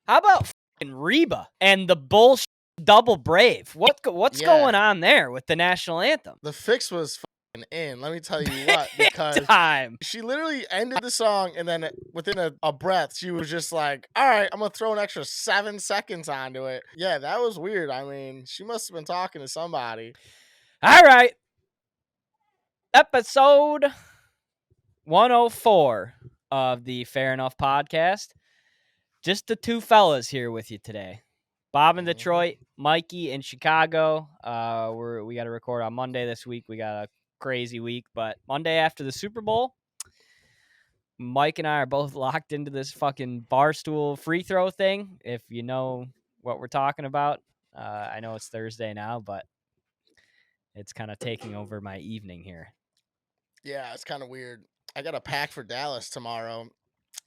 How about fucking Reba and the bullshit double brave? What's going on there with the national anthem? The fix was fucking in. Let me tell you what, because Time. she literally ended the song, and then within a breath, she was just like, "All right, I'm gonna throw an extra 7 seconds onto it." Yeah, that was weird. I mean, she must have been talking to somebody. All right. Episode 104 of the Fair Enough podcast. Just the two fellas here with you today. Bob in Detroit, Mikey in Chicago. We got to record on Monday this week. We got a crazy week, but Monday after the Super Bowl, Mike and I are both locked into this fucking barstool free throw thing. If you know what we're talking about, I know it's Thursday now, but it's kind of taking over my evening here. Yeah, it's kind of weird. I got a pack for Dallas tomorrow,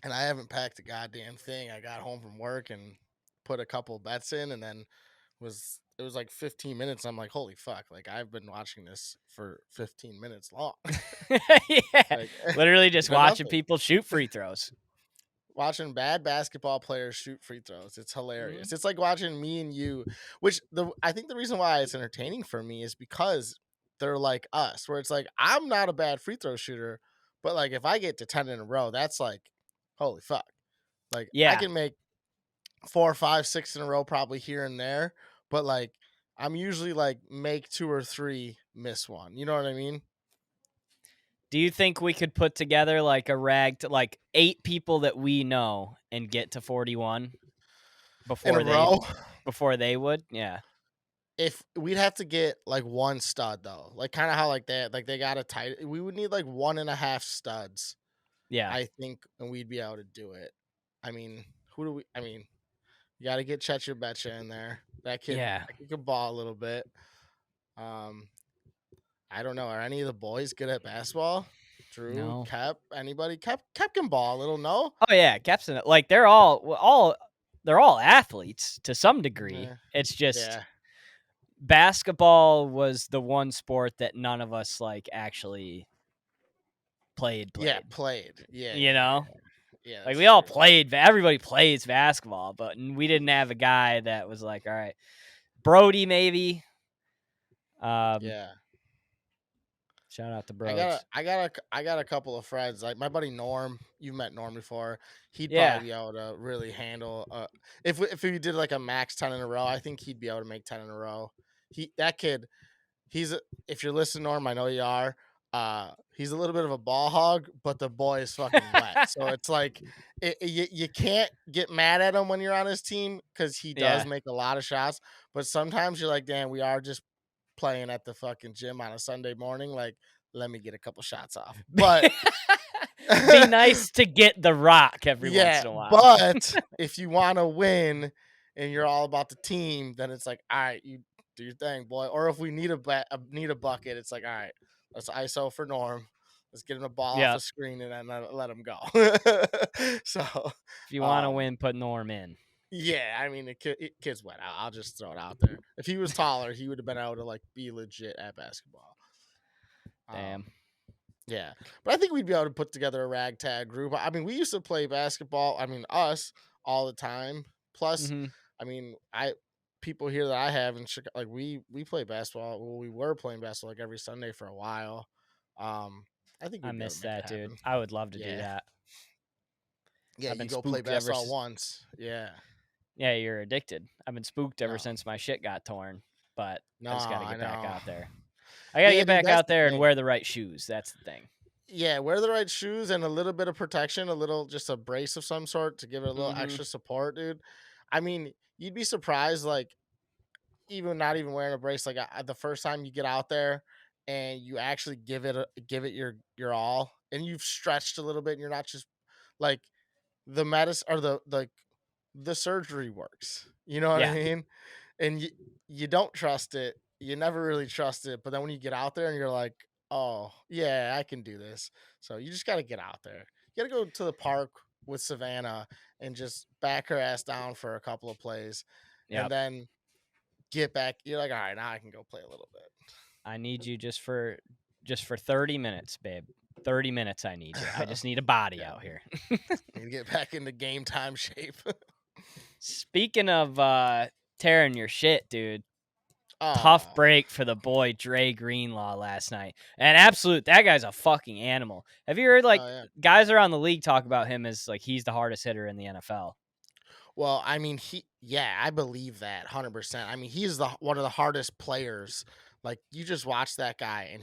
and I haven't packed a goddamn thing. I got home from work and put a couple bets in, and then it was like 15 minutes. I'm like, holy fuck! Like, I've been watching this for 15 minutes long. Yeah, Like, literally just for watching nothing. people shoot free throws. Watching bad basketball players shoot free throws. It's hilarious. It's like watching me and you, which I think the reason why it's entertaining for me is because they're like us, where it's like, I'm not a bad free throw shooter, but like if I get to 10 in a row, that's like, holy fuck. Like, I Yeah. can make 4, 5, 6 in a row probably here and there, but like I'm usually like make 2 or 3, miss 1. You know what I mean? Do you think we could put together like a rag to like 8 people that we know and get to 41 In before a row? they would? Yeah. If we'd have to get like one stud though, like kind of how like that, like they got a tight. We would need like 1.5 studs, Yeah. I think, and we'd be able to do it. I mean, who do we? I mean, you got to get Chetcher Betcha in there. That kid, Yeah. that kid could ball a little bit. I don't know. Are any of the boys good at basketball? Drew, No. Kep, anybody? Kep can ball a little. No. Oh yeah, Capson. Like they're all athletes to some degree. Yeah. It's just Yeah. basketball was the one sport that none of us like actually played. Yeah, played. Yeah. You know? Yeah. Like we all played, everybody plays basketball, but we didn't have a guy that was like, all right, Brody maybe. Yeah. Shout out to Brody. I got a couple of friends, like my buddy Norm. You've met Norm before. He'd Yeah. probably be able to really handle. If we did like a max 10 in a row, I think he'd be able to make 10 in a row. That kid, if you're listening, Norm, I know you are. He's a little bit of a ball hog, but the boy is fucking wet. So it's like you can't get mad at him when you're on his team because he does make a lot of shots. But sometimes you're like, damn, we are just playing at the fucking gym on a Sunday morning. Like, let me get a couple shots off. But be nice to get the rock every once in a while. But if you want to win and you're all about the team, then it's like, all right, you do your thing, boy. Or if we need a bucket, it's like, all right, let's ISO for Norm. Let's get him a ball off the screen and then let him go. So if you want to win, put Norm in. Yeah, I mean, kid's wet. I'll just throw it out there. If he was taller, he would have been able to like be legit at basketball. Damn. Yeah, but I think we'd be able to put together a ragtag group. I mean, we used to play basketball. I mean, us all the time. Plus, I mean, people here that I have in Chicago, like we play basketball. Well, we were playing basketball like every Sunday for a while. I think I miss that, dude. I would love to do that. Yeah, you go play basketball once. Yeah. Yeah, you're addicted. I've been spooked ever since my shit got torn, but I just got to get back out there. I got to get back out there and wear the right shoes. That's the thing. Yeah, wear the right shoes and a little bit of protection, just a brace of some sort to give it a little extra support, dude. I mean, you'd be surprised, like, not even wearing a brace, like the first time you get out there and you actually give it your all, and you've stretched a little bit, and you're not just like the medicine or the surgery works. You know what I mean? And you don't trust it. You never really trust it. But then when you get out there and you're like, oh, yeah, I can do this. So you just got to get out there. You got to go to the park with Savannah and just back her ass down for a couple of plays. Yep. And then get back. You're like, all right, now I can go play a little bit. I need you just for 30 minutes, babe. 30 minutes I need you. I just need a body out here. Need to get back into game time shape. Speaking of tearing your shit, dude. Tough Oh, break for the boy Dre Greenlaw last night. And that guy's a fucking animal. Have you heard oh yeah. guys around the league talk about him as he's the hardest hitter in the NFL? Well, I mean, I believe that 100%. I mean, he's one of the hardest players. Like, you just watch that guy, and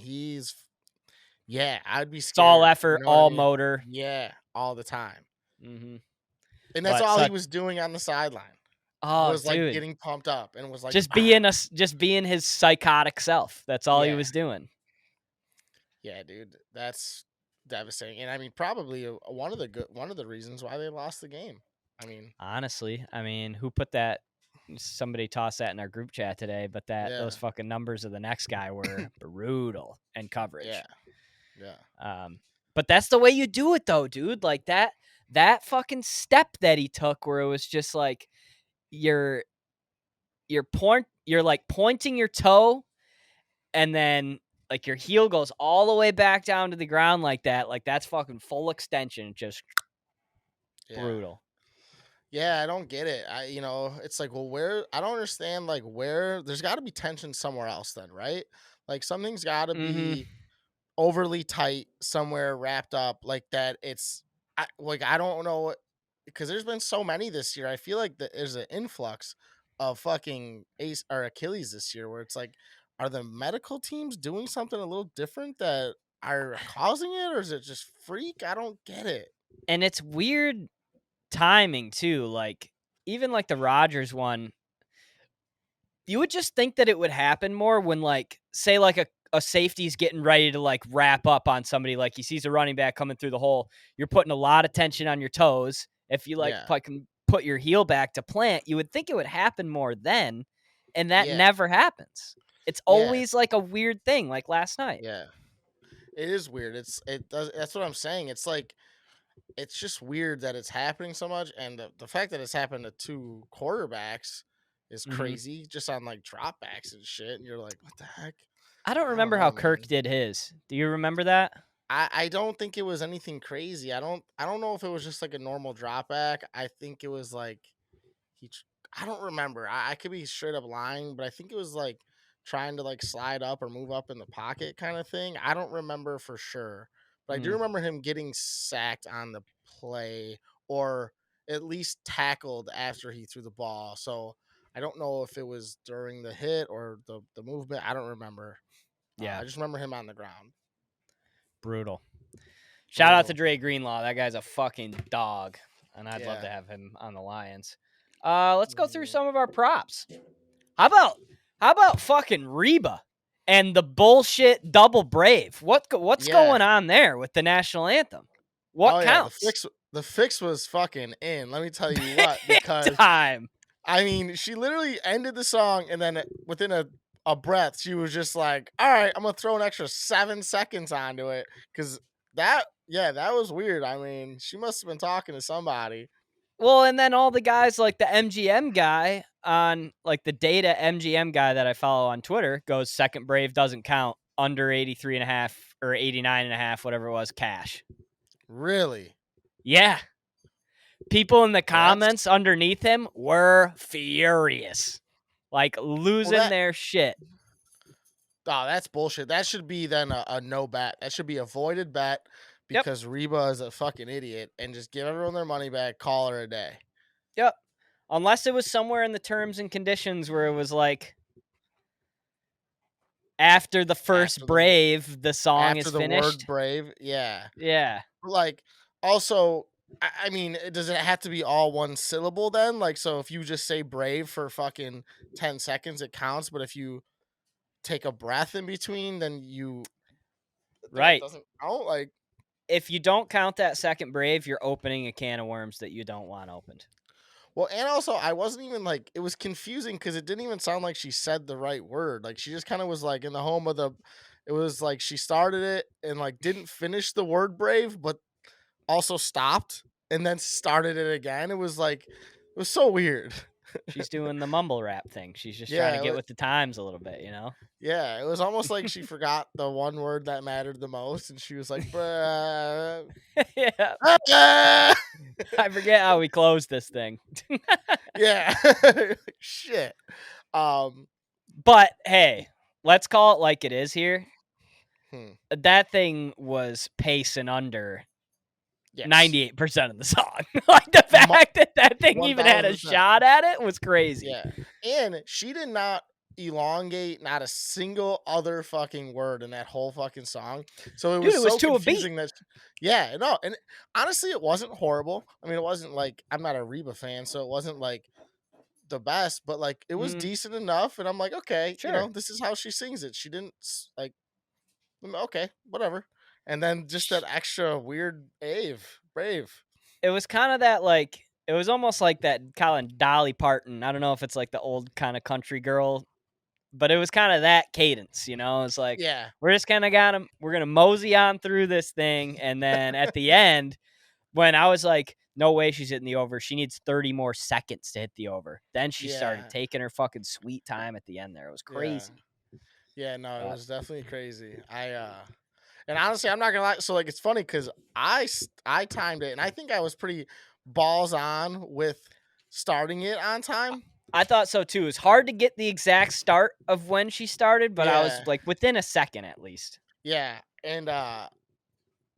yeah, I'd be It's all scared. You effort, know what I all mean? motor. Yeah, all the time. Mm-hmm. And that's But all he such, was doing on the sideline oh, was like dude, getting pumped up and was like, just being his psychotic self. That's all he yeah, was doing. yeah, dude, that's devastating. And I mean, probably one of the reasons why they lost the game. I mean, Honestly, I mean, who put that? Somebody tossed that in our group chat today, but those yeah, fucking numbers of the next guy were brutal in yeah, coverage. yeah, But that's the way you do it, though, dude. Like that fucking step that he took, where it was just like you're you're like pointing your toe, and then like your heel goes all the way back down to the ground like that. Like that's fucking full extension, just yeah. brutal. Yeah, I don't get it. It's like, well, where I don't understand, like, where there's got to be tension somewhere else, then, right? Like, something's got to Mm-hmm. be overly tight somewhere wrapped up like that. I don't know because there's been so many this year. I feel like there's an influx of fucking ace or Achilles this year where it's like, are the medical teams doing something a little different that are causing it, or is it just freak? I don't get it. And it's weird timing too. Like even like the Rodgers one, you would just think that it would happen more when say a safety's getting ready to wrap up on somebody, like he sees a running back coming through the hole. You're putting a lot of tension on your toes. If you Yeah, can put your heel back to plant, you would think it would happen more then, and that yeah, never happens. It's yeah, always like a weird thing, like last night. yeah. It is weird. It does. That's what I'm saying. It's like it's just weird that it's happening so much, and the fact that it's happened to two quarterbacks is Mm-hmm. crazy. Just on like dropbacks and shit, and you're like, what the heck? I don't I don't remember how know, Kirk man. did his. Do you remember that? I don't think it was anything crazy. I don't know if it was just like a normal drop back. I think it was like he tr- I don't remember. I could be straight up lying, but I think it was like trying to like slide up or move up in the pocket kind of thing. I don't remember for sure. But I do Mm, remember him getting sacked on the play or at least tackled after he threw the ball. So I don't know if it was during the hit or the movement. I don't remember. yeah, I just remember him on the ground. brutal. Shout out to Brutal. Dre Greenlaw. That guy's a fucking dog, and I'd love Yeah. to have him on the Lions. Let's go through Mhm. some of our props. How about fucking Reba and the bullshit double brave? What's Yeah. going on there with the national anthem? What Oh yeah, counts? the fix was fucking in. Let me tell you what, Big because time. I mean, she literally ended the song and then within a breath, she was just like, "All right, I'm gonna throw an extra 7 seconds onto it," because that was weird. I mean, she must have been talking to somebody. Well, and then all the guys like the MGM guy on the data MGM guy that I follow on Twitter goes second brave doesn't count under 83 and a half or 89 and a half, whatever it was, cash. Really? Yeah. People in the Well, that's comments underneath him were furious. Like well losing that their shit. oh, that's bullshit. That should be then a no bet. That should be a voided bet Yep. because Reba is a fucking idiot and just give everyone their money back. Call her a day. Yep. Unless it was somewhere in the terms and conditions where it was like after the first After brave, the song is after the word finished. brave, yeah. Yeah. Like, also, I mean, does it have to be all one syllable then? Like, so if you just say brave for fucking 10 seconds, it counts. But if you take a breath in between, then it Right. doesn't count. Like, If you don't count that second brave, you're opening a can of worms that you don't want opened. well, and also, I wasn't even like, it was confusing because it didn't even sound like she said the right word. Like, she just kind of was like in the home of it was like she started it and like didn't finish the word brave, but also stopped and then started it again. It was like, it was so weird. She's doing the mumble rap thing. She's just trying to Yeah, get with the times a little bit, you know? yeah, it was almost like she forgot the one word that mattered the most, and she was like, "Bruh." Yeah. Ah!" I forget how we closed this thing. Yeah. Shit. Um. But hey, let's call it like it is here. Hmm. That thing was pacing under Yes. 98% of the song. Like, the Mu- fact that that thing even had a 1000%. shot at it was crazy. Yeah. And she did not elongate not a single other fucking word in that whole fucking song. So it Dude, was it was so to a beat. confusing that yeah, no, and honestly it wasn't horrible. I mean, it wasn't like I'm not a Reba fan, so it wasn't like the best, but like it was Mm, decent enough and I'm like, okay, sure. this is how she sings it. She didn't like okay, whatever. And then just that extra weird brave. It was kinda that, like, it was almost like that kinda Dolly Parton. I don't know if it's like the old kinda country girl, but it was kinda that cadence, you know? It's like, Yeah. we're just kinda we're gonna mosey on through this thing, and then at the end, when I was like, "No way she's hitting the over. She needs 30 more seconds to hit the over." Then she started Yeah. taking her fucking sweet time at the end there. It was Yeah. crazy. Yeah, no, it But was definitely crazy. And honestly, I'm not gonna lie. So like, it's funny because I timed it, and I think I was pretty balls on with starting it on time. I thought so too. It's hard to get the exact start of when she started, but I was Yeah, like within a second at least. yeah, and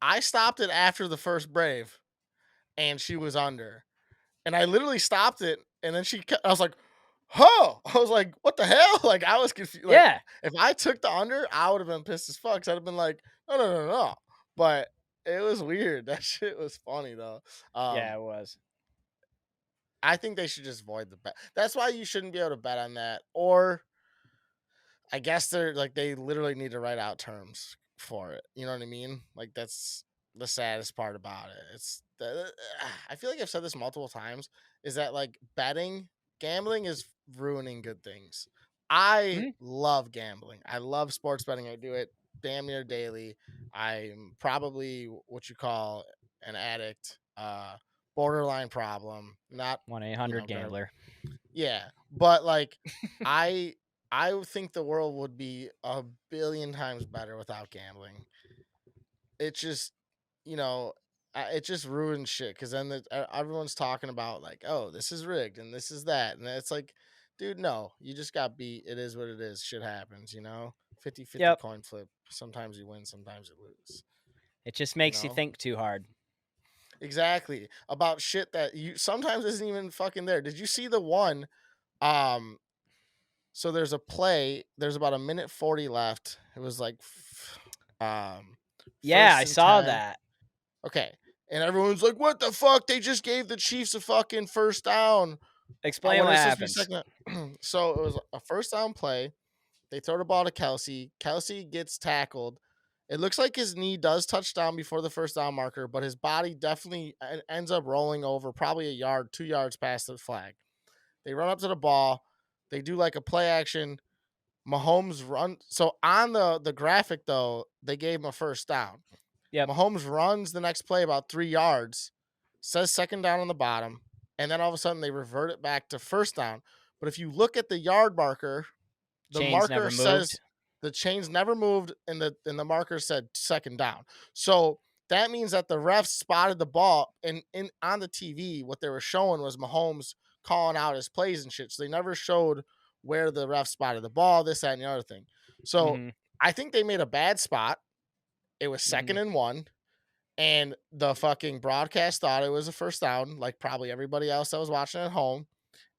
I stopped it after the first brave, and she was under, and I literally stopped it, and then I was like, "Oh!" I was like, "What the hell?" Like I was confused. Like Yeah. if I took the under, I would have been pissed as fuck. 'Cause I'd have been like, "No, no, no, no!" But it was weird. That shit was funny though. Yeah, Um, it was. I think they should just void the bet. That's why you shouldn't be able to bet on that. Or I guess they're like they literally need to write out terms for it. You know what I mean? Like that's the saddest part about it. I feel like I've said this multiple times is that like gambling is ruining good things. I Mhm. love gambling. I love sports betting. I do it damn near daily. I'm probably what you call an addict, borderline problem. Not, 1-800 gonna gambler. yeah, but like I I would think the world would be a billion times better without gambling. It just, you know, it just ruins shit because then everyone's talking about like, oh, this is rigged and this is that, and it's like, dude, no, you just got beat. It is what it is. Shit happens, 50-50 Yep. coin flip. Sometimes you win, sometimes you lose. It just You makes you know think too hard. exactly about shit that you sometimes isn't even fucking there. Did you see the one? Um, So there's a play. There's about a minute 40 left. It was like, Yeah, I first and saw 10. that. Okay, and everyone's like, "What the fuck? They just gave the Chiefs a fucking first down Explain when what it's supposed to be happens. second." So it was a first down play. They throw the ball to Kelsey. Kelsey gets tackled. It looks like his knee does touch down before the first down marker, but his body definitely ends up rolling over, probably a yard, 2 yards past the flag. They run up to the ball. They do like a play action. Mahomes run so on the graphic though, they gave him a first down. Yep. Mahomes runs the next play about 3 yards, says second down on the bottom, and then all of a sudden they revert it back to first down. But if you look at the yard marker, the Chains marker never moved. says the chains never moved and the marker said second down. So that means that the refs spotted the ball and in on the TV, what they were showing was Mahomes calling out his plays and shit. So they never showed where the ref spotted the ball, this, that, and the other thing. So Mhm. I think they made a bad spot. It was second Mhm. and one. And the fucking broadcast thought it was a first down, like probably everybody else that was watching at home,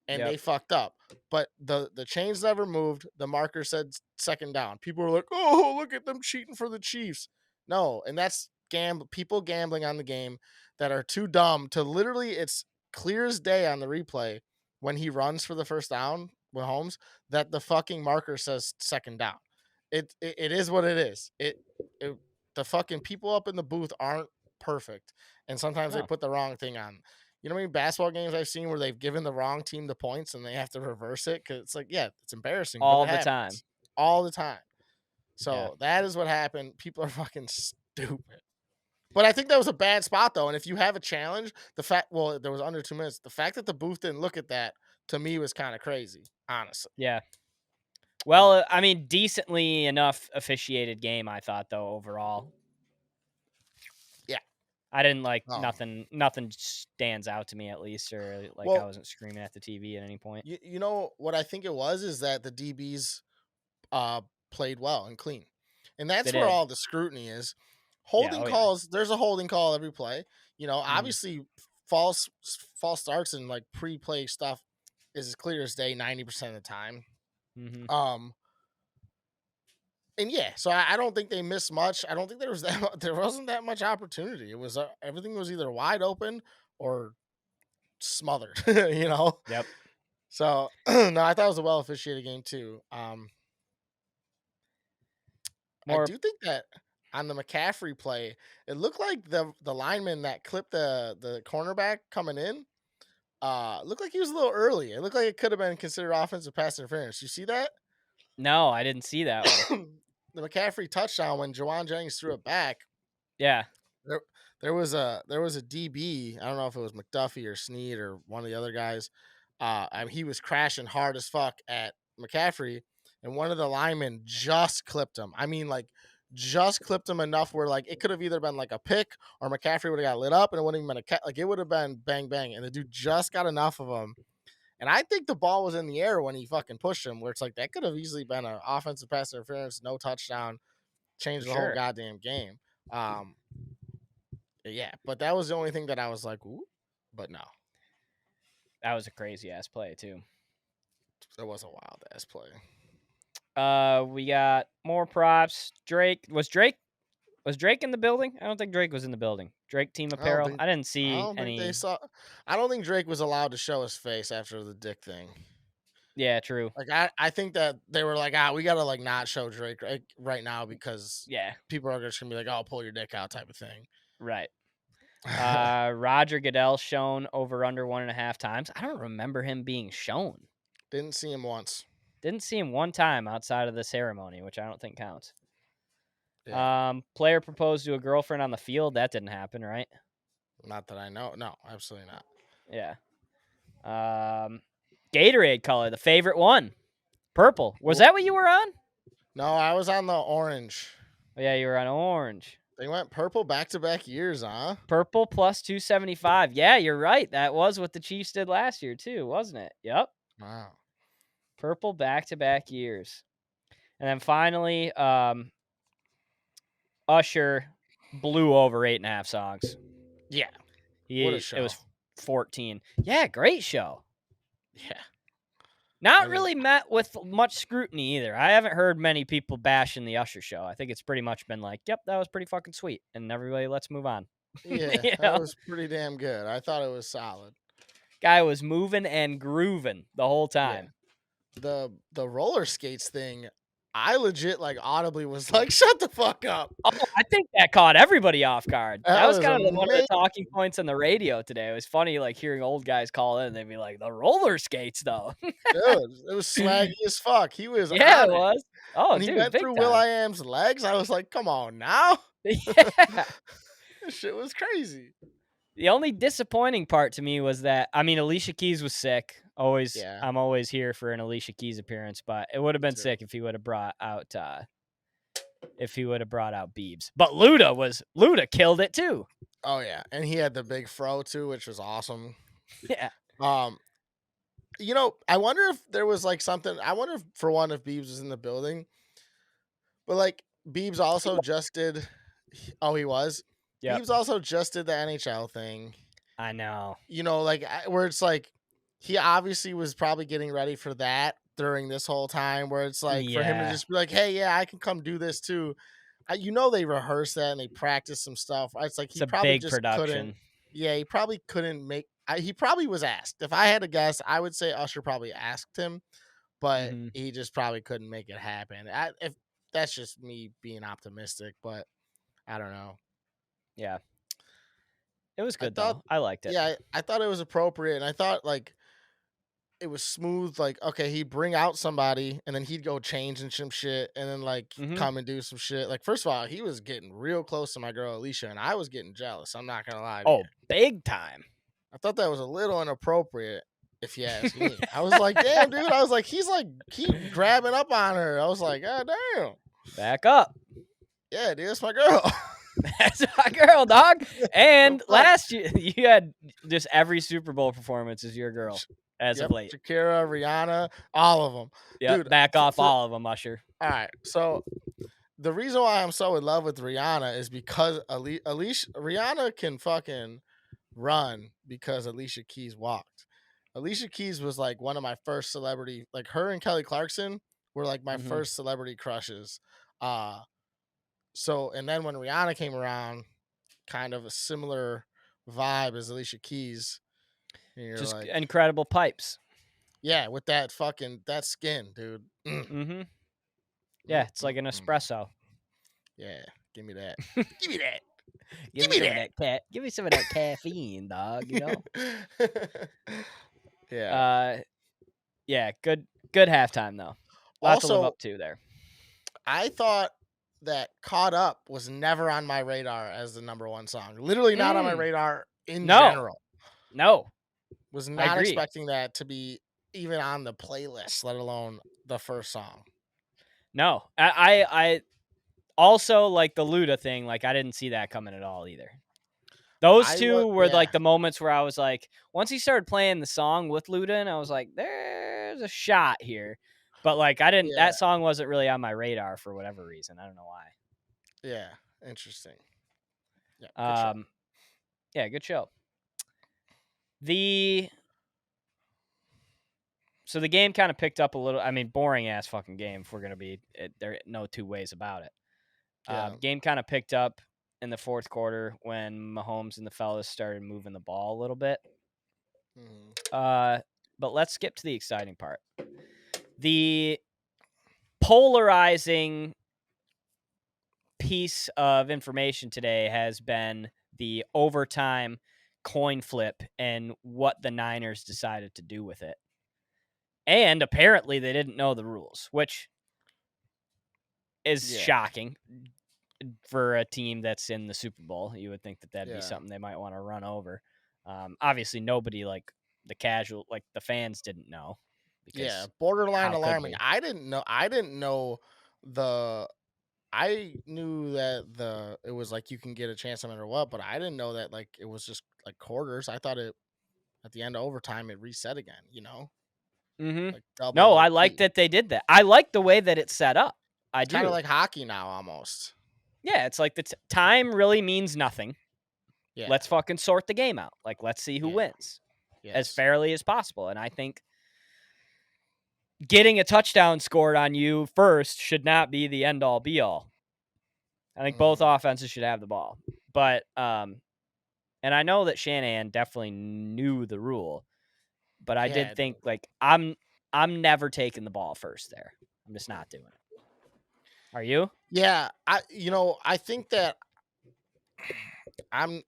and they Yep. fucked up. But the chains never moved. The marker said second down. People were like, "Oh, look at them cheating for the Chiefs." No, and that's people gambling on the game that are too dumb to literally. It's clear as day on the replay when he runs for the first down with Holmes that the fucking marker says second down. It is what it is. It the fucking people up in the booth aren't perfect, and sometimes they No. put the wrong thing on. You know how many basketball games I've seen where they've given the wrong team the points and they have to reverse it because it's like, yeah, it's embarrassing, but All it the time. happens all the time. Yeah. So that is what happened. People are fucking stupid. But I think that was a bad spot though. And if you have a challenge, there was under 2 minutes. The fact that the booth didn't look at that to me was kind of crazy, honestly. Yeah. But Well, I mean, decently enough officiated game, I thought, though, overall. yeah, I didn't like Oh, nothing stands out to me at least, or like I well, wasn't screaming at the TV at any point. you know what I think it was is that the DBs uh played well and clean. And They that's where did. all the scrutiny is. Yeah. Holding Oh yeah. calls, there's a holding call every play. You know, Mhm. obviously false starts and like pre-play stuff is as clear as day 90% of the time. Mhm. Um and yeah, so I don't think they missed much. I don't think there was there wasn't that much opportunity. It was everything was either wide open or smothered, you know. Yep. So no, I thought it was a well officiated game too. I More. do think that on the McCaffrey play, it looked like the lineman that clipped the cornerback coming in, looked like he was a little early. It looked like it could have been considered offensive pass interference. You see that? No, I didn't see that one. The McCaffrey touchdown when Jawan Jennings threw it back. Yeah. There, there was a DB. I don't know if it was McDuffie or Snead or one of the other guys. I mean, he was crashing hard as fuck at McCaffrey, and one of the linemen just clipped him. I mean, like just clipped him enough where like it could have either been like a pick or McCaffrey would have got lit up, and it wouldn't even been like it would have been bang bang, and the dude just got enough of him. And I think the ball was in the air when he fucking pushed him, where it's like that could have easily been an offensive pass interference, no touchdown, For changed the whole sure. goddamn game. Um, yeah, but that was the only thing that I was like, ooh, but no, That was a crazy ass play too. it was a wild ass play. We got more props. Drake in the building? I don't think Drake was in the building. Drake team I don't apparel. think I didn't I see don't think they any. saw. I don't think Drake was allowed to show his face after the dick thing. Yeah, true. Like I think that they were like, we gotta like not show Drake right now because Yeah, people are just gonna be like, oh, pull your dick out type of thing. right. Roger Goodell shown over under 1.5 times. I don't remember him being shown. Didn't see him once. Didn't see him one time outside of the ceremony, which I don't think counts. Yeah, Player proposed to a girlfriend on the field. That didn't happen, right? not that I know. No, absolutely not. Yeah. Gatorade color, the favorite one, purple. Was that what you were on? No, I was on the orange. Oh, yeah, you were on orange. They went purple back to back years, huh? Purple plus 275. Yeah, you're right. That was what the Chiefs did last year too, wasn't it? Yep. Wow. Purple back-to-back years. And then finally, Usher blew over 8.5 songs. Yeah. What a show. It was 14. Yeah, great show. Yeah. Not I mean, really met with much scrutiny either. I haven't heard many people bashing the Usher show. I think it's pretty much been like, yep, that was pretty fucking sweet. And everybody, let's move on. yeah, You that know? was pretty damn good. I thought it was solid. Guy was moving and grooving the whole time. Yeah. The roller skates thing, I legit like audibly was like, shut the fuck up. Oh, I think that caught everybody off guard. That was kind of one of the amazing. talking points on the radio today. It was funny, like hearing old guys call in. They'd be like, "The roller skates, though." Dude, it was swaggy as fuck. He was Yeah, on it it. was. Oh, When he dude, went big through time. will.i.am's legs, I was like, come on now. Yeah. This shit was crazy. The only disappointing part to me was that Alicia Keys was sick. Yeah. I'm always here for an Alicia Keys appearance, but it would have been Too. sick if he would have brought out Biebs. But Luda killed it too. Oh yeah, and he had the big fro too, which was awesome. Yeah. You know, I wonder if there was like something. I wonder if, for one, if Biebs was in the building, but like Biebs also just did. Oh, he was. Yep. Biebs also just did the NHL thing. I know. You know, like where it's like he obviously was probably getting ready for that during this whole time. Where it's like for him to Yeah. just be like, "Hey, yeah, I can come do this too." You know, they rehearse that and they practice some stuff. It's like It's he a probably big just production. couldn't. Yeah, he probably couldn't make. He probably was asked. If I had to guess, I would say Usher probably asked him, but Mhm. he just probably couldn't make it happen. If that's just me being optimistic, but I don't know. Yeah. It was good thought- though. I liked it. Yeah, I thought it was appropriate, and I thought like it was smooth. Like, okay, he'd bring out somebody, and then he'd go change and some shit, and then like Mhm. come and do some shit. Like, first of all, he was getting real close to my girl Alicia, and I was getting jealous. I'm not gonna lie to Oh, you. big time. I thought that was a little inappropriate, if you ask me. I was like, damn, dude. I was like, he's like keep grabbing up on her. I was like, god damn. Back up. Yeah, dude, that's my girl. That's my girl, dog. The And fuck? last year, you had just every Super Bowl performance is your girl as of Yep, late. Shakira, Rihanna, all of them, Yep, dude. back off For all of them, Usher. all right, so the reason why I'm so in love with Rihanna is because Alicia Rihanna can fucking run because Alicia Keys walked. Alicia Keys was like one of my first celebrity, like her and Kelly Clarkson were like my Mhm. first celebrity crushes. Uh so and then when Rihanna came around, kind of a similar vibe as Alicia Keys. And you're Just like, incredible pipes. yeah, with that fucking that skin, dude. Mhm. Yeah, Mm, it's like mm, an mm. espresso. Yeah, give me that. Give me that. Give Give me me some of that. that give me some of that caffeine, dog, you know? Yeah. Uh yeah, good halftime though. Lot to live Also, up to there. I thought that Caught Up was never on my radar as the number one song. Literally not on my Mm. radar in No. general. No. Was I not agree. expecting that to be even on the playlist, let alone the first song. No. I also like the Luda thing, like I didn't see that coming at all either. Those I was two were yeah, like the moments where I was like, once he started playing the song with Luda, and I was like, there's a shot here. But like I didn't yeah, that song wasn't really on my radar for whatever reason. I don't know yeah. Interesting. Yeah, good why. show. Yeah, good show. The so the game kind of picked up a little. I mean, boring ass fucking game. If we're gonna be, there no two ways about it. Yeah. Game kind of picked up in the fourth quarter when Mahomes and the fellas started moving the ball a little bit. Mhm. But let's skip to the exciting part. The polarizing piece of information today has been the overtime coin flip and what the Niners decided to do with it. And apparently they didn't know the rules, which is Yeah. shocking for a team that's in the Super Bowl. You would think that that'd be Yeah. something they might want to run over. Obviously, nobody like the casual, like the fans didn't know Yeah. because Borderline how could alarming. we? I didn't know the I knew that it was like you can get a chance no matter what, but I didn't know that like it was just like quarters. I thought it at the end of overtime it reset again, Mm-hmm. like double No, I like OT. that they did that. I like the way that it's set up. I It's kind of do. like hockey now almost. Yeah, it's like the time really means nothing. Yeah. Let's fucking sort the game out. Like, let's see who Yeah. wins as Yes. fairly as possible. And I think getting a touchdown scored on you first should not be the end all be all. I think both Mhm. offenses should have the ball. But and I know that Shanahan definitely knew the rule, but I did Yeah, think dude. like I'm never taking the ball first there. I'm just not doing it. Are you? Yeah, I think that I'm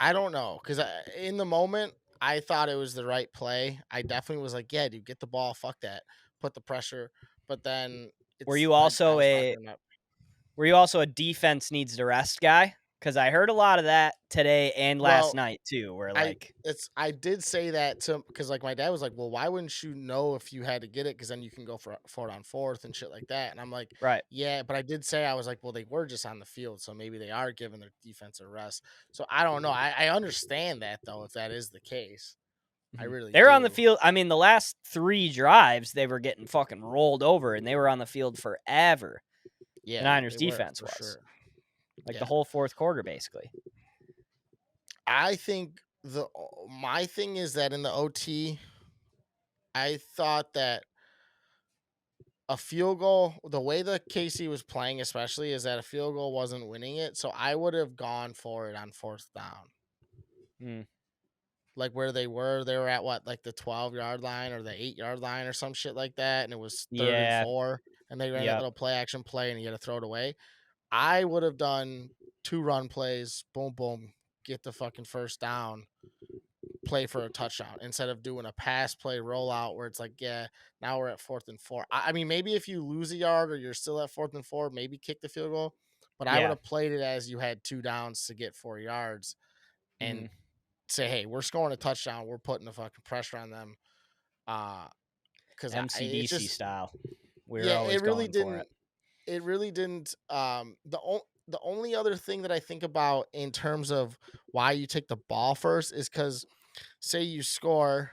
I don't know cuz in the moment I thought it was the right play. I definitely was like, "Yeah, dude, get the ball, fuck that. Put the pressure." But then Were it's you like I also was a talking about. were you also a defense needs to rest guy? Because I heard a lot of that today and last Well, night too, where I like it's I did say that to because like my dad was like, "Well, why wouldn't you know if you had to get it? Because then you can go for it on fourth and shit like that." And I'm like, right. "Yeah," but I did say I was like, "Well, they were just on the field, so maybe they are giving their defense a rest." So I don't know. I understand that though, if that is the case, I Mhm. really They're on the do. field. I mean, the last 3 drives, they were getting fucking rolled over, and they were on the field forever. The Yeah, Niners they were defense for was. sure. Like, the Yeah, whole fourth quarter, basically. I think my thing is that in the OT, I thought that a field goal, the way that Casey was playing, especially, is that a field goal wasn't winning it. So I would have gone for it on fourth down. Mm. Like where they were at what, like the 12-yard line or the 8-yard line or some shit like that. And it was third and Yeah. four. And they ran that Yep. little play action play and you had to throw it away. I would have done 2 run plays, boom, boom, get the fucking first down, play for a touchdown instead of doing a pass play rollout where it's like, yeah, now we're at fourth and four. I mean, maybe if you lose a yard or you're still at fourth and four, maybe kick the field goal. But I would Yeah. have played it as you had 2 downs to get 4 yards and Mhm. say, hey, we're scoring a touchdown. We're putting the fucking pressure on them. Because it's MCDC just, style. We were yeah, always going for it. it really didn't. the only other thing that I think about in terms of why you take the ball first is because say you score,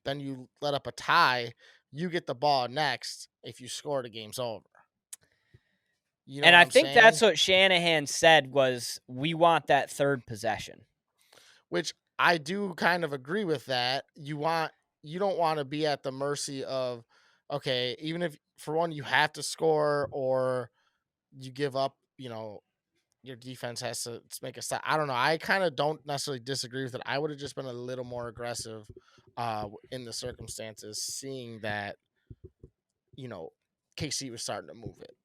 then you let up a tie, you get the ball next. If you score, the game's over. You know And what I I'm think saying? that's what Shanahan said was we want that third possession. Which I do kind of agree with that. You don't want to be at the mercy of, okay, even if for one you have to score or you give up, your defense has to make a stop. I don't know. I kind of don't necessarily disagree with it. I would have just been a little more aggressive in the circumstances, seeing that, you know, KC was starting to move it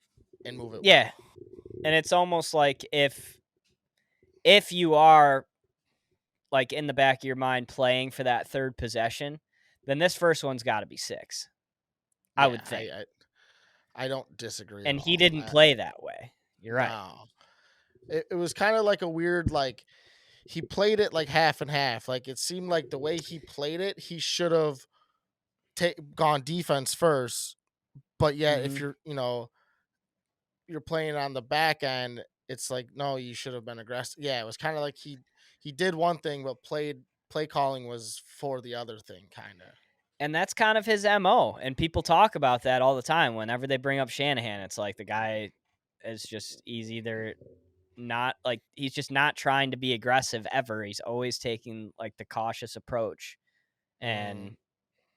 and move it Yeah. well. And it's almost like if you are like in the back of your mind playing for that third possession, then this first one's got to be 6. I Yeah, would think. I don't disagree at And he all. didn't play that way. You're right. No, it was kind of like a weird like he played it like half and half. Like it seemed like the way he played it, he should have gone defense first. But yet, if Mhm. you're playing on the back end, it's like no, you should have been aggressive. Yeah, it was kind of like he did one thing, but play calling was for the other thing, kind of. And that's kind of his MO, and people talk about that all the time. Whenever they bring up Shanahan, it's like the guy is just he's either not like he's just not trying to be aggressive ever. He's always taking like the cautious approach, Mm, and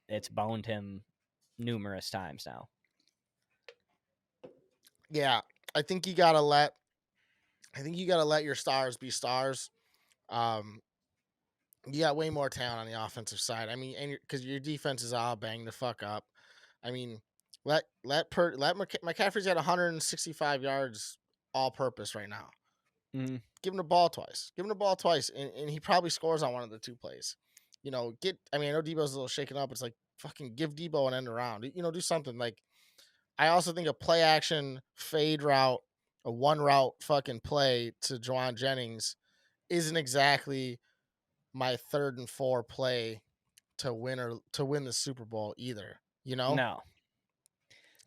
it's boned him numerous times now. yeah, I think you gotta let I think you gotta let your stars be stars. Um, you got way more talent on the offensive side. I mean, and because your defense is all banged the fuck up. I mean, let McCaffrey's at 165 yards all purpose right now. Mhm. Give him the ball twice. Give him the ball twice, and he probably scores on one of the two plays. I mean, I know Debo's a little shaken up. It's like fucking give Debo an end around. Do something. Like I also think a play action fade route, a one route fucking play to Juwan Jennings isn't exactly my 3rd and 4 play to win the Super Bowl either. No,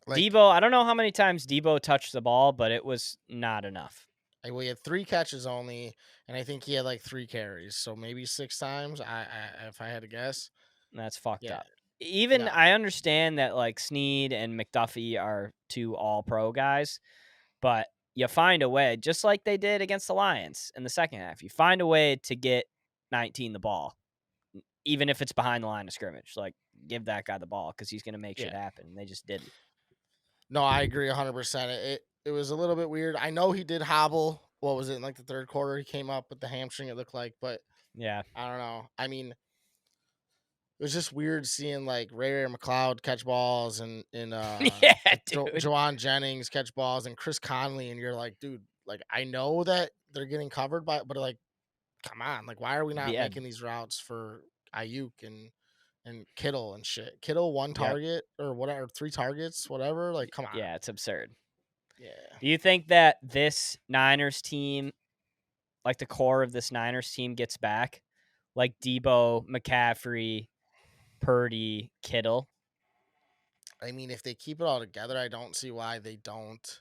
Like Debo. I don't know how many times Debo touched the ball, but it was not enough. we had 3 catches only, and I think he had like 3 carries, so maybe 6 times. If I had to guess, That's fucked yeah, up. Even no, I understand that like Snead and McDuffie are 2 all pro guys, but you find a way, just like they did against the Lions in the second half. You find a way to get 19 the ball, even if it's behind the line of scrimmage. Like give that guy the ball because he's going to make shit yeah, happen. And they just didn't. no, I agree 100%. It was a little bit weird. I know he did hobble. What was it in like the 3rd quarter? He came up with the hamstring. It looked like, but Yeah. I don't know. I mean, it was just weird seeing like Ray McLeod catch balls and Yeah, like dude. Jawan Jennings catch balls and Chris Conley, and you're like, dude, like I know that they're getting covered by, but like, come on, like why are we not Yeah. making these routes for Ayuk and Kittle and shit? Kittle one Yep. target or whatever, 3 targets, whatever. Like, come on, Yeah, it's absurd. yeah. Do you think that this Niners team, like the core of this Niners team, gets back? Like Debo, McCaffrey, Purdy, Kittle? I mean, if they keep it all together, I don't see why they don't. Just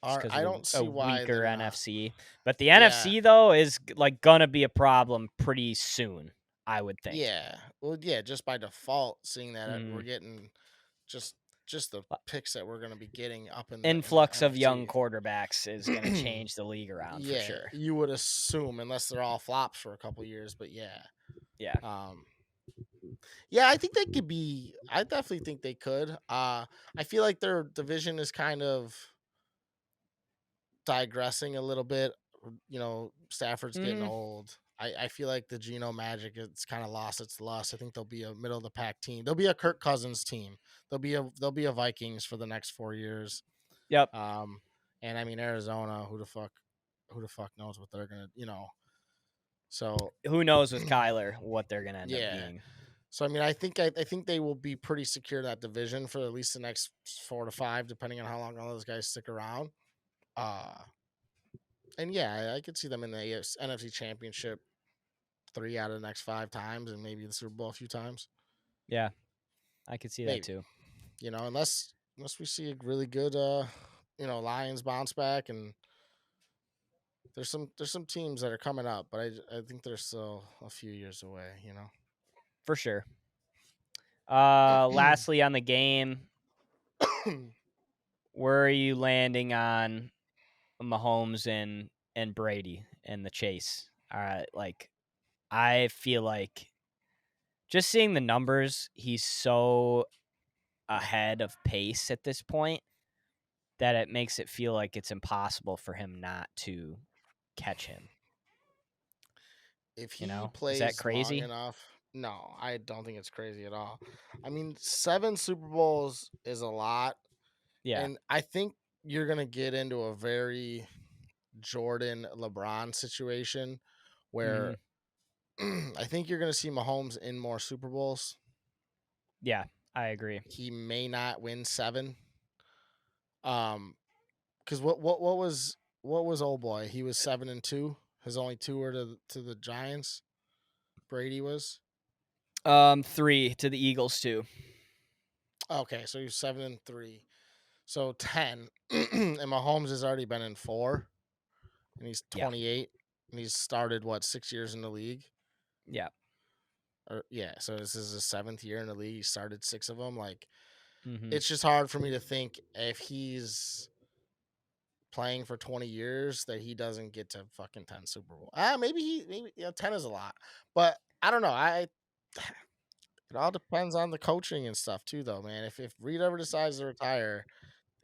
Or because I of don't a see why weaker they're not. NFC. But the Yeah, NFC though is like gonna be a problem pretty soon, I would think. yeah. Well, yeah. Just by default, seeing that we're Mm. getting just just the picks that we're going to be getting up in the Influx of young NFC. quarterbacks is gonna change the league around for Yeah, sure. you would assume unless they're all flops for a couple years, but yeah. Yeah. Um yeah, I think they could be I definitely think they could. I feel like their division is kind of digressing a little bit. Stafford's getting Hmm. old. I feel like the Geno Magic it's kind of lost its lust. I think they'll be a middle of the pack team. They'll be a Kirk Cousins team. They'll be a Vikings for the next 4 years. Yep. Um, and I mean Arizona, who the fuck knows what they're gonna, So Who knows with Kyler what they're gonna end up yeah. being. So I mean, I think they will be pretty secure in that division for at least the next 4 to 5, depending on how long all those guys stick around. Uh, and yeah, I could see them in the NFC Championship 3 out of the next 5 times, and maybe the Super Bowl a few times. Yeah, I could see that Maybe, too. unless we see a really good Lions bounce back and There's some teams that are coming up, but I think they're still a few years away. For sure. Lastly on the game, where are you landing on Mahomes and Brady and the chase? Like I feel like just seeing the numbers, he's so ahead of pace at this point that it makes it feel like it's impossible for him not to catch him. If he Is that plays long crazy? enough, no, I don't think it's crazy at all. I mean, 7 Super Bowls is a lot, Yeah. and I think you're gonna get into a very Jordan LeBron situation Mm-hmm. where I think you're gonna see Mahomes in more Super Bowls. Yeah, I agree. He may not win 7. Because what was old boy? He was 7-2. His only 2 were to the Giants. Brady was 3 to the Eagles too. okay, so he's 7-3. So 10, and Mahomes has already been in 4, and he's Yeah. 28, and he's started 6 years in the league. Yeah. Or yeah, so this is his 7th year in the league. He started 6 of them. Like, Mm-hmm. it's just hard for me to think if he's playing for 20 years that he doesn't get to fucking 10 Super Bowl. Maybe 10 is a lot, but I don't know. It all depends on the coaching and stuff too, though, man. If Reed ever decides to retire,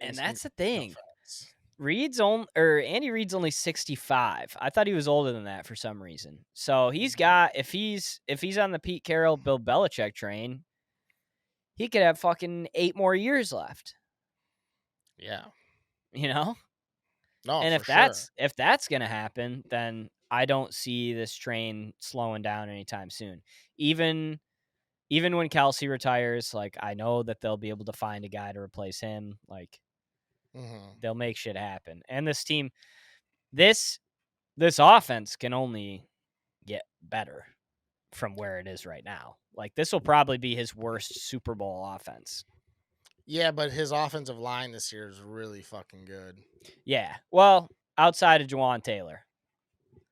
And things can that's the go thing. fast. Andy Reid's only 65. I thought he was older than that for some reason. So he's Mhm. got if he's on the Pete Carroll, Bill Belichick train, he could have fucking 8 more years left. Yeah, You know? no, And for sure. if that's gonna happen, then I don't see this train slowing down anytime soon. Even when Kelsey retires, like I know that they'll be able to find a guy to replace him. Like Hmm. they'll make shit happen. And this team, this offense can only get better from where it is right now. Like this will probably be his worst Super Bowl offense. Yeah, but his offensive line this year is really fucking good. Yeah. Well, outside of Juwan Taylor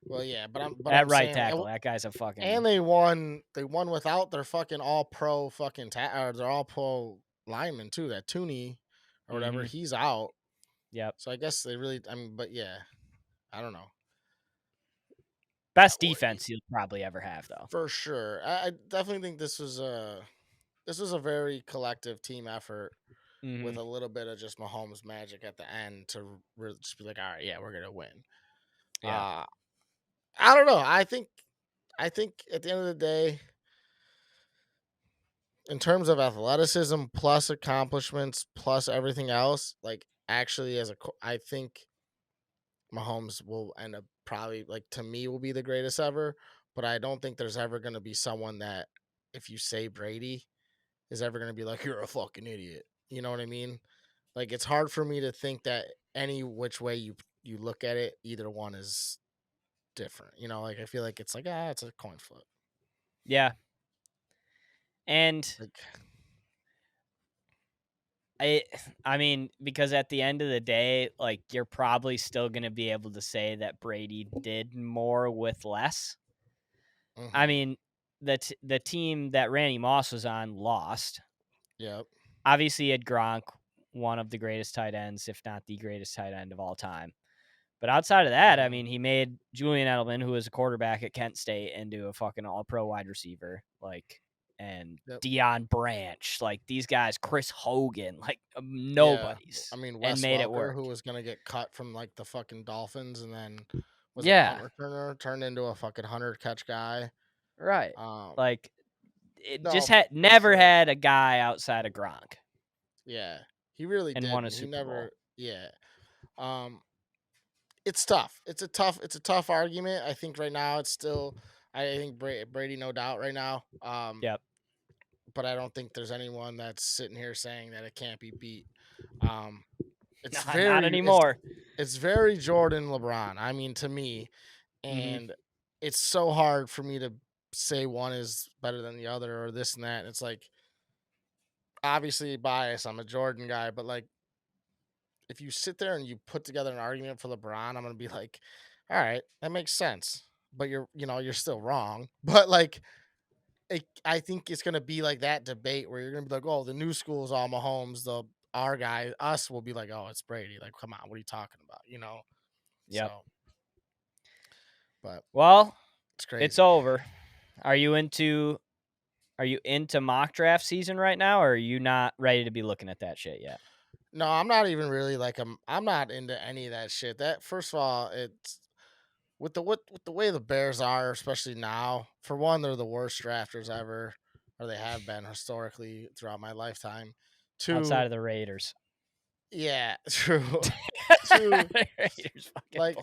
Well, yeah, but at I'm right saying, tackle, that guy's a fucking and they won. They won without their fucking all pro fucking or their all pro lineman too. That Tooney or whatever, mm-hmm. he's out. Yep. So I guess they really. I mean, but yeah, I don't know. Best defense you'll probably ever have, though. For sure, I definitely think this was a very collective team effort Mm-hmm. with a little bit of just Mahomes magic at the end to really just be like, all right, yeah, we're gonna win. Yeah. Uh I don't know. I think at the end of the day, in terms of athleticism plus accomplishments plus everything else, like actually I think Mahomes will end up probably, like, to me, will be the greatest ever, but I don't think there's ever going to be someone that if you say Brady is ever going to be like, you're a fucking idiot. You know what I mean? Like, it's hard for me to think that any which way you look at it, either one is different. Like, I feel like it's like, it's a coin flip. Yeah. And Like, I mean, because at the end of the day, like you're probably still going to be able to say that Brady did more with less. I mm-hmm. mean, the team that Randy Moss was on lost. Yep. Obviously, he had Gronk, one of the greatest tight ends, if not the greatest tight end of all time. But outside of that, I Mm-hmm. mean, he made Julian Edelman, who was a quarterback at Kent State, into a fucking all-pro wide receiver. Like, and Yep. Deion Branch, like these guys, Chris Hogan, like Yeah. nobody's, I mean, and Wes made it Welker, work. who was going to get cut from, like, the fucking Dolphins and then was a punt Yeah, returner, turned into a fucking 100 catch guy. right. Um, Like, it no, just had for never sure. had a guy outside of Gronk Yeah, he really and won a didn't. He Super never. Bowl. Yeah. Um, it's tough. It's a tough argument. I think right now it's still. I think Brady, no doubt, right now. Yep. But I don't think there's anyone that's sitting here saying that it can't be beat. Um, it's Not very it's anymore. it's very Jordan LeBron. I mean, to me, Mm-hmm. and it's so hard for me to say one is better than the other or this and that. And it's like, obviously bias. I'm a Jordan guy, but like, if you sit there and you put together an argument for LeBron, I'm gonna be like, all right, that makes sense. But you're still wrong. But like, I think it's gonna be like that debate where you're gonna be like, oh, the new school is all Mahomes. Our guy, us, will be like, oh, it's Brady. Like, come on, what are you talking about? Yep. So, but Well, it's it's crazy. over. Are you into mock draft season right now, or are you not ready to be looking at that shit yet? No, I'm not even really like I'm not into any of that shit. That first of all, it's with the way the Bears are, especially now. For one, they're the worst drafters ever, or they have been historically throughout my lifetime. Outside Two, of the Raiders. yeah, true. Two, Raiders fucking like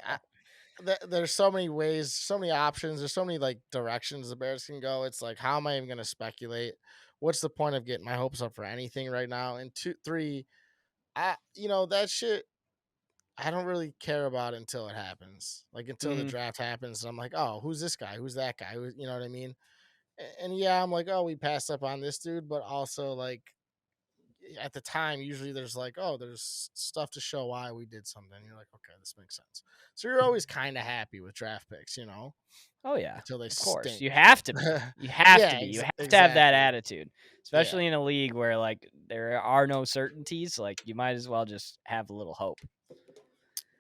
blow. there's so many ways, so many options. There's so many like directions the Bears can go. It's like, how am I even going to speculate? What's the point of getting my hopes up for anything right now? And two, three, that shit. I don't really care about it until it happens. Like until the Mhm. draft happens, and I'm like, oh, who's this guy? Who's that guy? You know what I mean? And yeah, I'm like, oh, we passed up on this dude, but also like at the time, usually there's like, oh, there's stuff to show why we did something. You're like, okay, this makes sense. So you're always kind of happy with draft picks, Oh yeah, until they of course. stink. You have to be. You have to Yeah, be. You have to have that exactly. attitude, Yeah, especially in a league where like there are no certainties. Like you might as well just have a little hope.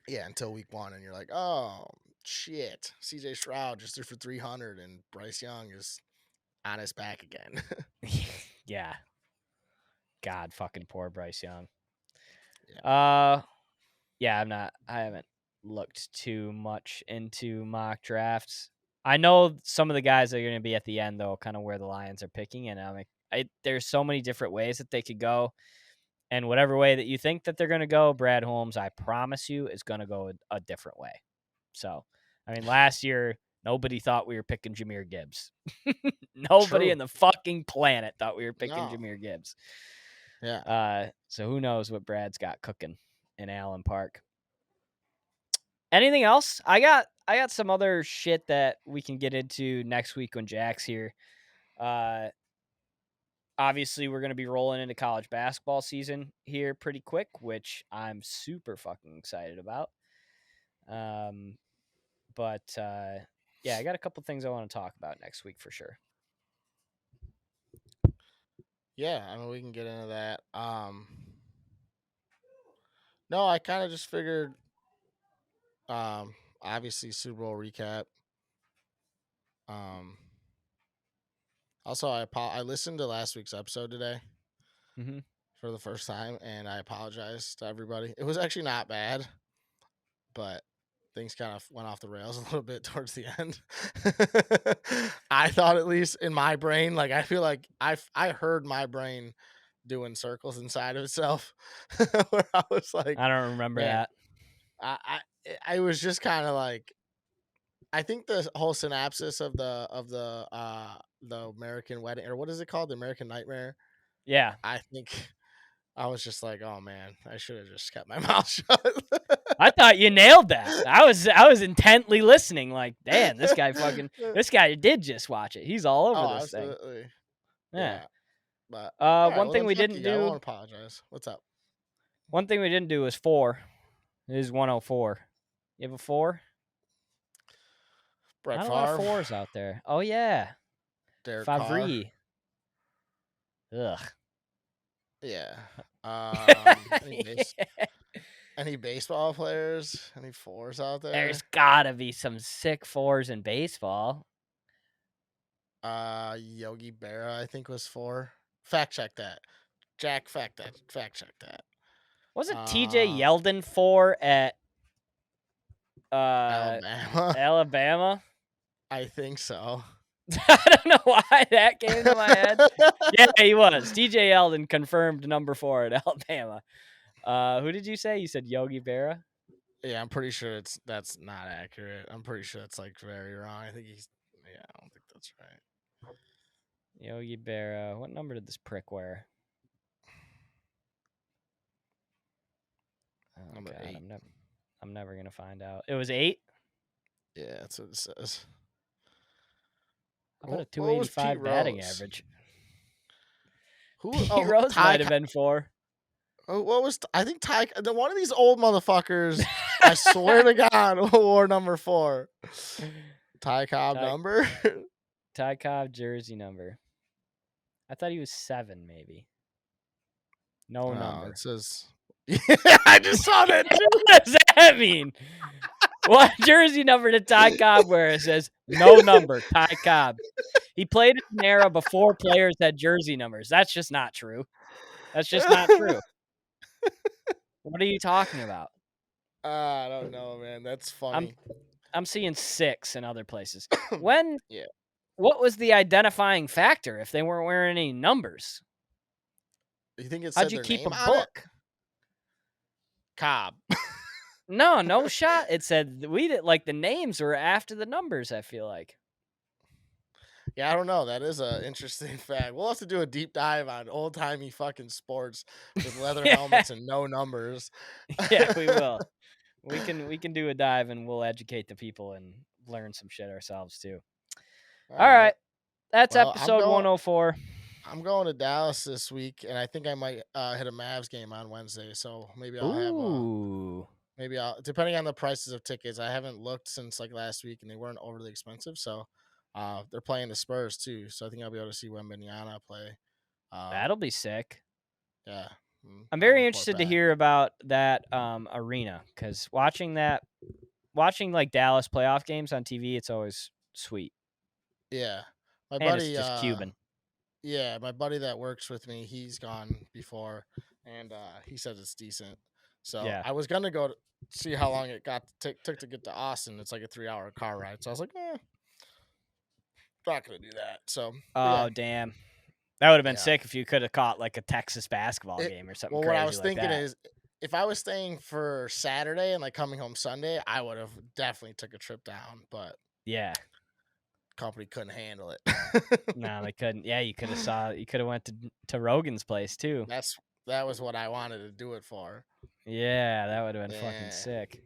yeah. Until week one, and you're like, oh shit, CJ Stroud just threw for 300, and Bryce Young is on his back again. Yeah. God, fucking poor Bryce Young. Yeah. Yeah, I haven't looked too much into mock drafts. I know some of the guys that are going to be at the end, though, kind of where the Lions are picking, and I'm like, there's so many different ways that they could go, and whatever way that you think that they're going to go, Brad Holmes, I promise you, is going to go a different way. So, I mean, last year nobody thought we were picking Jahmyr Gibbs. Nobody True. in the fucking planet thought we were picking No. Jahmyr Gibbs. Yeah. So who knows what Brad's got cooking in Allen Park. Anything else? I got some other shit that we can get into next week when Jack's here. Obviously we're going to be rolling into college basketball season here pretty quick, which I'm super fucking excited about. But yeah, I got a couple things I want to talk about next week for sure. Yeah, I mean we can get into that. No, I kind of just figured obviously Super Bowl recap. Um Also I listened to last week's episode today Mm-hmm. for the first time, and I apologize to everybody. It was actually not bad, but things kind of went off the rails a little bit towards the end. I thought, at least in my brain, like I feel like I heard my brain doing circles inside of itself, where I was like, I don't remember man, that. I was just kind of like, I think the whole synopsis of the American Wedding, or what is it called, the American Nightmare. Yeah. I think I was just like, oh man, I should have just kept my mouth shut. I thought you nailed that. I was intently listening like, damn, this guy did just watch it. He's all over Oh, this thing. absolutely. Yeah. Yeah. But all right, One well thing then we fuck didn't you. I do won't apologize. What's up? was 4. It is 104. You have a 4? Brett Not a lot of Favre, 4s out there. Oh yeah. Derek Carr. Favre. Ugh. Yeah. Any Yeah. any baseball players? Any fours out there? There's gotta be some sick 4s in baseball. Yogi Berra, I think, was four. Fact check that. Jack, fact check that. Wasn't TJ Yeldon 4 at Alabama. Alabama? I think so. I don't know why that came to my head. Yeah, he was. TJ Yeldon confirmed number 4 at Alabama. Who did you say? You said Yogi Berra? Yeah, I'm pretty sure that's not accurate. I'm pretty sure that's like very wrong. I think I don't think that's right. Yogi Berra. What number did this prick wear? Oh Number god, 8. I'm never gonna find out. It was 8? Yeah, that's what it says. How about a What was Pete 285 batting Rose? average? Who? Pete Oh, Rose Ty. might have been 4. What was? I think Ty. One of these old motherfuckers I swear to God, war number 4. Ty Cobb Ty, number? Ty Cobb jersey number. I thought he was 7, maybe. No Oh, it number. says. Yeah, I just saw that too. What does that mean? What jersey number did Ty Cobb wear? It says no number, Ty Cobb. He played in an era before players had jersey numbers. That's just not true. That's just not true. What are you talking about? I don't know, man. That's funny. I'm seeing 6 in other places. When? Yeah. What was the identifying factor if they weren't wearing any numbers? You think it How'd said you their keep a name on it? book? Cobb. No shot. It said we did like the names were after the numbers. I feel like. Yeah, I don't know. That is a interesting fact. We'll have to do a deep dive on old timey fucking sports with leather Yeah. helmets and no numbers. Yeah, we will. We can do a dive and we'll educate the people and learn some shit ourselves too. All right. That's Well, episode 104. I'm going to Dallas this week, and I think I might hit a Mavs game on Wednesday. So maybe I'll have Ooh. maybe I'll, depending on the prices of tickets. I haven't looked since like last week, and they weren't overly expensive. So they're playing the Spurs too, so I think I'll be able to see Wembanyama play. That'll be sick. Yeah, I'm I'll very report interested to back. hear about that arena because watching like Dallas playoff games on TV, it's always sweet. Yeah, my And buddy. it's just Cuban. Yeah, my buddy that works with me, he's gone before, and he says it's decent. So Yeah. I was gonna go to see how long it took to get to Austin. It's like a 3-hour car ride. So I was like, not gonna do that. So Oh, damn. That would have been Yeah. sick if you could have caught like a Texas basketball game or something Well, crazy what I was like thinking that. is, if I was staying for Saturday and like coming home Sunday, I would have definitely took a trip down. But Yeah. company couldn't handle it. No, they couldn't. Yeah, you could have went to Rogan's place too. That was what I wanted to do it for. Yeah, that would have been Yeah. fucking sick.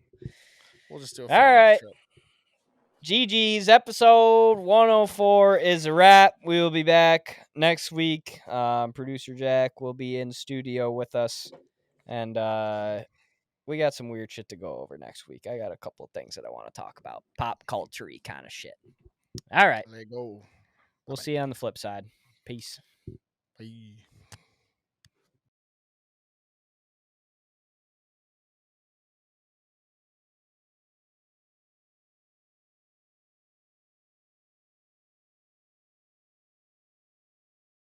We'll just do a All family right. trip. GG's episode 104 is a wrap. We will be back next week. Producer Jack will be in studio with us, and we got some weird shit to go over next week. I got a couple of things that I want to talk about, pop culture-y kind of shit. All right, There you go. we'll see you on the flip side. Peace. Bye.